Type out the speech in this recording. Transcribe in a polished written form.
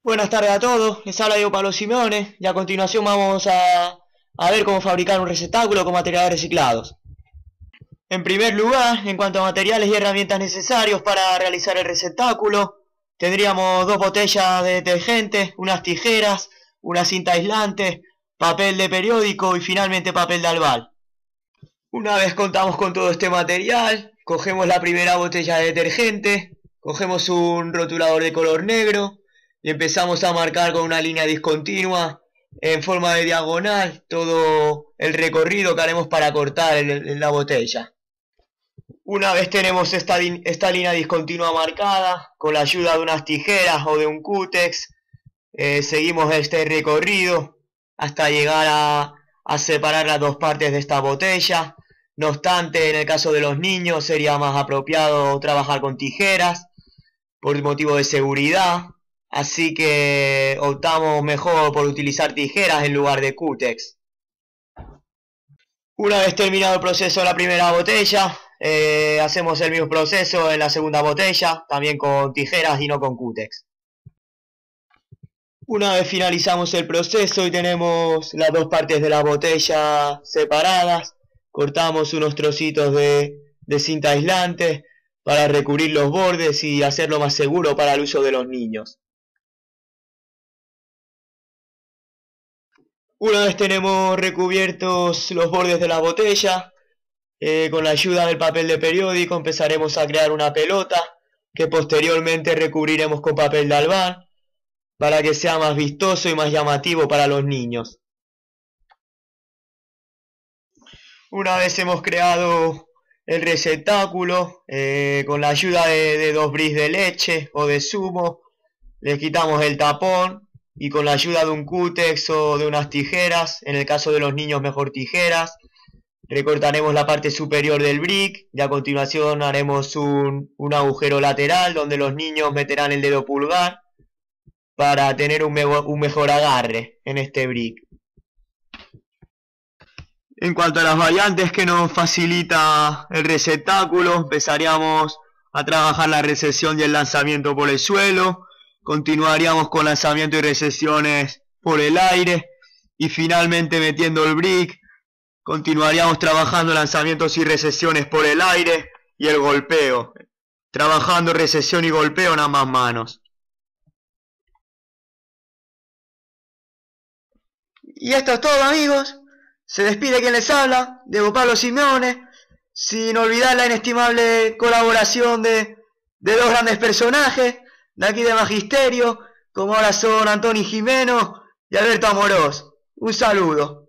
Buenas tardes a todos, les habla Diego Pablo Simeone y a continuación vamos a ver cómo fabricar un receptáculo con materiales reciclados. En primer lugar, en cuanto a materiales y herramientas necesarios para realizar el receptáculo, tendríamos dos botellas de detergente, unas tijeras, una cinta aislante, papel de periódico y finalmente papel de albal. Una vez contamos con todo este material, cogemos la primera botella de detergente, cogemos un rotulador de color negro y empezamos a marcar con una línea discontinua en forma de diagonal todo el recorrido que haremos para cortar la botella. Una vez tenemos esta línea discontinua marcada, con la ayuda de unas tijeras o de un cútex, seguimos este recorrido hasta llegar a separar las dos partes de esta botella. No obstante, en el caso de los niños sería más apropiado trabajar con tijeras por motivo de seguridad, así que optamos mejor por utilizar tijeras en lugar de cútex. Una vez terminado el proceso de la primera botella, hacemos el mismo proceso en la segunda botella, también con tijeras y no con cútex. Una vez finalizamos el proceso y tenemos las dos partes de la botella separadas, cortamos unos trocitos de cinta aislante para recubrir los bordes y hacerlo más seguro para el uso de los niños. Una vez tenemos recubiertos los bordes de la botella, con la ayuda del papel de periódico empezaremos a crear una pelota que posteriormente recubriremos con papel de albal para que sea más vistoso y más llamativo para los niños. Una vez hemos creado el receptáculo, con la ayuda de dos bris de leche o de zumo, le quitamos el tapón y con la ayuda de un cútex o de unas tijeras, en el caso de los niños mejor tijeras, recortaremos la parte superior del brick y a continuación haremos un agujero lateral donde los niños meterán el dedo pulgar para tener un mejor agarre en este brick. En cuanto a las variantes que nos facilita el receptáculo, empezaríamos a trabajar la recepción y el lanzamiento por el suelo, continuaríamos con lanzamiento y recepciones por el aire y finalmente metiendo el brick, continuaríamos trabajando lanzamientos y recepciones por el aire y el golpeo, trabajando recepción y golpeo en ambas manos. Y esto es todo, amigos. Se despide quien les habla, Diego Pablo Simeone, sin olvidar la inestimable colaboración de dos grandes personajes de aquí de Magisterio, como ahora son Antonio Jimeno y Alberto Amorós. Un saludo.